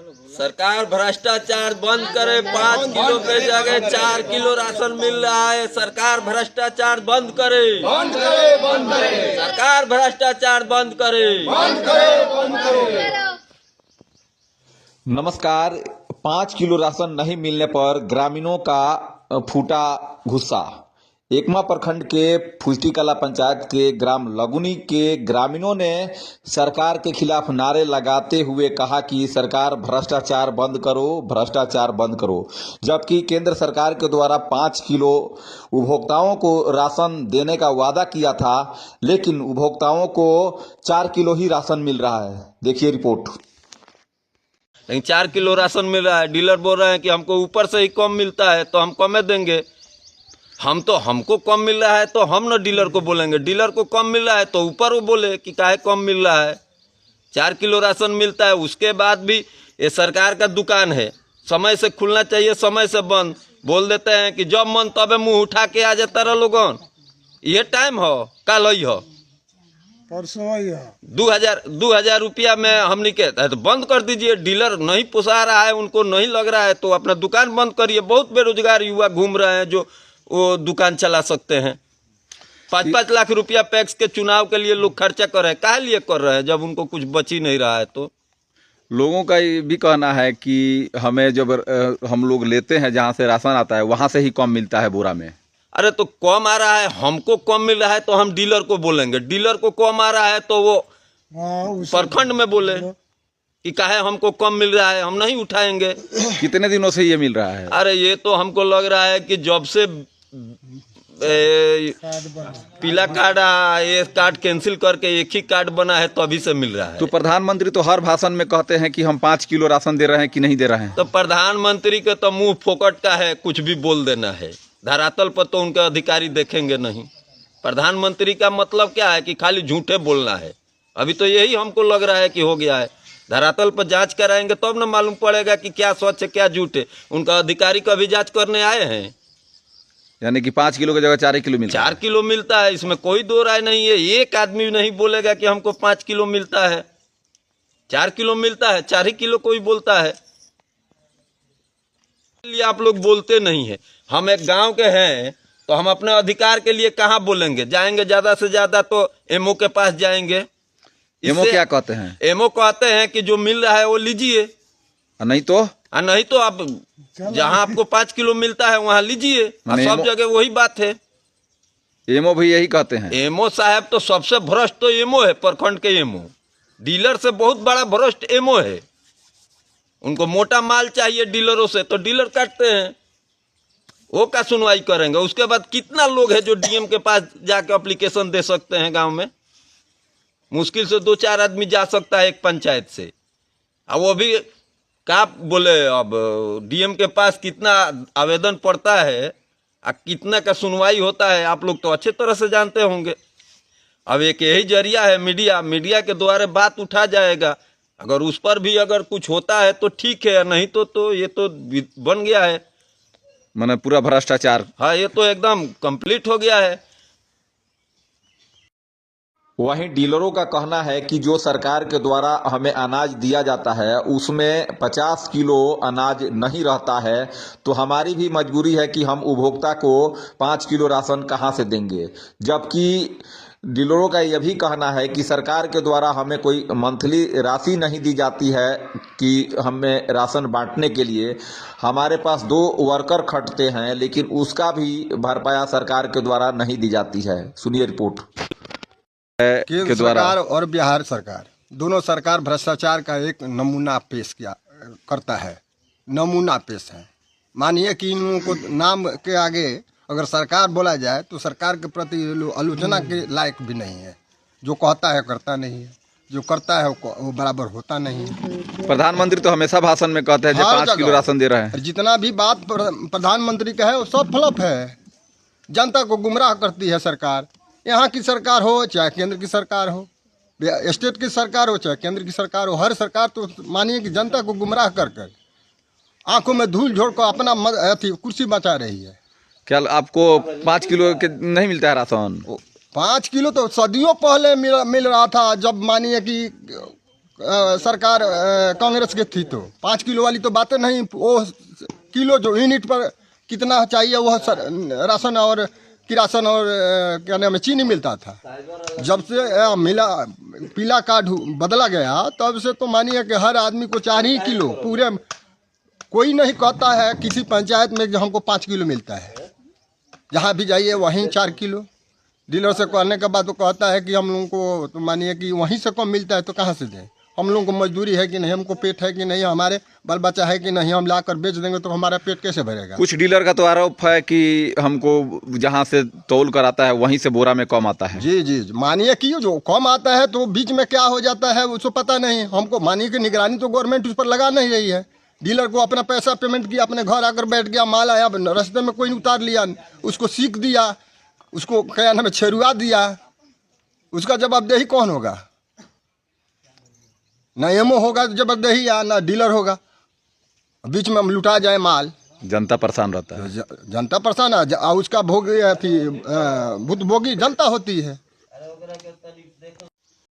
सरकार भ्रष्टाचार बंद करे। 5 किलो के जगह 4 किलो राशन मिल रहा है। सरकार भ्रष्टाचार बंद करे, बंद करे, बंद करे। सरकार भ्रष्टाचार बंद करे, बंद करे, बंद करे। नमस्कार। 5 किलो राशन नहीं मिलने पर ग्रामीणों का फूटा गुस्सा। एकमा प्रखंड के फुजटी कला पंचायत के ग्राम लगुनी के ग्रामीणों ने सरकार के खिलाफ नारे लगाते हुए कहा कि सरकार भ्रष्टाचार बंद करो, भ्रष्टाचार बंद करो। जबकि केंद्र सरकार के द्वारा 5 किलो उपभोक्ताओं को राशन देने का वादा किया था, लेकिन उपभोक्ताओं को 4 किलो ही राशन मिल रहा है। देखिए रिपोर्ट। लेकिन 4 किलो राशन मिल रहा है। डीलर बोल रहे हैं कि हमको ऊपर से ही कम मिलता है तो हम कम में देंगे। हमको कम मिल रहा है तो हम ना डीलर को बोलेंगे। डीलर को कम मिल रहा है तो ऊपर वो बोले कि काहे कम मिल रहा है। 4 किलो राशन मिलता है, उसके बाद भी ये सरकार का दुकान है, समय से खुलना चाहिए, समय से बंद बोल देते हैं कि जब मन तबे मुंह उठा के आ जाता रहा लोगन। ये टाइम हो कल हो परसों 2000 रुपया में हमने कहता है तो बंद कर दीजिए। डीलर नहीं पोसा रहा है, उनको नहीं लग रहा है तो अपना दुकान बंद करिए। बहुत बेरोजगार युवा घूम रहे हैं जो वो दुकान चला सकते हैं। 5-5 लाख रुपया पैक्स के चुनाव के लिए लोग खर्चा कर रहे हैं। काहे लिए कर रहे हैं जब उनको कुछ बच ही नहीं रहा है। तो लोगों का ये भी कहना है कि हमें जब हम लोग लेते हैं जहाँ से राशन आता है वहाँ से ही कम मिलता है बोरा में। अरे तो कम आ रहा है, हमको कम मिल रहा है तो हम डीलर को बोलेंगे। डीलर को कम आ रहा है तो वो प्रखंड में बोले कि काहे हमको कम मिल रहा है, हम नहीं उठाएंगे। कितने दिनों से ये मिल रहा है? अरे ये तो हमको लग रहा है कि जब से पीला कार्ड ये कार्ड कैंसिल करके एक ही कार्ड बना है तो अभी से मिल रहा है। तो प्रधानमंत्री तो हर भाषण में कहते हैं कि हम 5 किलो राशन दे रहे हैं कि नहीं दे रहे हैं। तो प्रधानमंत्री के तो मुंह फोकट का है, कुछ भी बोल देना है। धरातल पर तो उनके अधिकारी देखेंगे नहीं। प्रधानमंत्री का मतलब क्या है कि खाली झूठे बोलना है। अभी तो यही हमको लग रहा है कि हो गया है। धरातल पर जांच कराएंगे तब न मालूम पड़ेगा कि क्या सच है क्या झूठ है। उनका अधिकारी कभी जांच करने आए हैं? यानी कि 5 किलो की जगह 4 किलो मिलता है। 4 किलो मिलता है, इसमें कोई दो राय नहीं है। एक आदमी नहीं बोलेगा कि हमको 5 किलो मिलता है। 4 किलो मिलता है, 4 ही किलो कोई बोलता है। लिए आप लोग बोलते नहीं है। हम एक गांव के हैं तो हम अपने अधिकार के लिए कहाँ बोलेंगे? जाएंगे ज्यादा से ज्यादा तो एमओ के पास जाएंगे। एमओ क्या कहते हैं? एमओ कहते हैं कि जो मिल रहा है वो लीजिए, नहीं तो आप जहाँ आपको 5 किलो मिलता है वहाँ लीजिए। सब जगह वही बात है। एमओ भी यही कहते हैं। एमओ साहब तो सबसे भ्रष्ट तो एमओ है, प्रखंड के एमओ। डीलर से बहुत बड़ा भ्रष्ट एमओ है। उनको मोटा माल चाहिए डीलरों से तो डीलर काटते हैं। वो का सुनवाई करेंगे? उसके बाद कितना लोग है जो डीएम के पास जाके एप्लीकेशन दे सकते हैं? गांव में मुश्किल से 2-4 आदमी जा सकता है एक पंचायत से। अब वो भी क्या बोले, अब डीएम के पास कितना आवेदन पड़ता है और कितना का सुनवाई होता है आप लोग तो अच्छे तरह से जानते होंगे। अब एक यही जरिया है मीडिया के द्वारा बात उठा जाएगा। अगर उस पर भी अगर कुछ होता है तो ठीक है, नहीं तो ये तो बन गया है माने पूरा भ्रष्टाचार। हाँ, ये तो एकदम कंप्लीट हो गया है। वहीं डीलरों का कहना है कि जो सरकार के द्वारा हमें अनाज दिया जाता है उसमें 50 किलो अनाज नहीं रहता है, तो हमारी भी मजबूरी है कि हम उपभोक्ता को 5 किलो राशन कहां से देंगे। जबकि डीलरों का यह भी कहना है कि सरकार के द्वारा हमें कोई मंथली राशि नहीं दी जाती है कि हमें राशन बांटने के लिए। हमारे पास 2 वर्कर खटते हैं लेकिन उसका भी भरपाया सरकार के द्वारा नहीं दी जाती है। सुनिए रिपोर्ट। केंद्र सरकार और बिहार सरकार दोनों सरकार भ्रष्टाचार का एक नमूना पेश करता है। नमूना पेश है। मानिए कि इन लोगों को नाम के आगे अगर सरकार बोला जाए तो सरकार के प्रति आलोचना के लायक भी नहीं है। जो कहता है करता नहीं है, जो करता है वो बराबर होता नहीं है। प्रधानमंत्री तो हमेशा भाषण में कहते हैं कि 5 किलो राशन दे रहे हैं। जितना भी बात प्रधानमंत्री का है वो सब फ्लॉप है। जनता को गुमराह करती है सरकार। यहाँ की सरकार हो चाहे केंद्र की सरकार हो, स्टेट की सरकार हो चाहे केंद्र की सरकार हो, हर सरकार तो मानिए कि जनता को गुमराह कर आंखों में धूल झोंक कर अपना कुर्सी बचा रही है। क्या आपको 5 किलो के नहीं मिलता है राशन? 5 किलो तो सदियों पहले मिल रहा था। जब मानिए कि सरकार कांग्रेस की थी तो 5 किलो वाली तो बातें नहीं, वो किलो जो यूनिट पर कितना चाहिए वह राशन और किरासन और क्या नाम है चीनी मिलता था। जब से मिला पीला कार्ड बदला गया तब से तो मानिए कि हर आदमी को 4 ही किलो पूरे, कोई नहीं कहता है किसी पंचायत में हमको 5 किलो मिलता है, जहाँ भी जाइए वहीं 4 किलो। डीलर से कहने के बाद वो कहता है कि हम लोगों को तो मानिए कि वहीं से कम मिलता है तो कहाँ से दें, हम लोगों को मजदूरी है कि नहीं, हमको पेट है कि नहीं, हमारे बाल बच्चा है कि नहीं, हम ला कर बेच देंगे तो हमारा पेट कैसे भरेगा। कुछ डीलर का तो आरोप है कि हमको जहां से तौल कर आता है वहीं से बोरा में कम आता है। जी जी, मानिए कि जो कम आता है तो बीच में क्या हो जाता है उसको पता नहीं हमको। मानिए कि निगरानी तो गवर्नमेंट उस पर लगा नहीं रही है। डीलर को अपना पैसा पेमेंट किया, अपने घर आकर बैठ गया, माल आया, रास्ते में कोई उतार लिया, उसको सीख दिया, उसको क्या नाम है छेरुआ दिया, उसका जवाबदेही कौन होगा? ना एमओ होगा जवाबदेही या ना डीलर होगा। बीच में हम लुटा जाए माल, जनता परेशान रहता है। जनता परेशान है, उसका भोग भुक्तभोगी जनता होती है।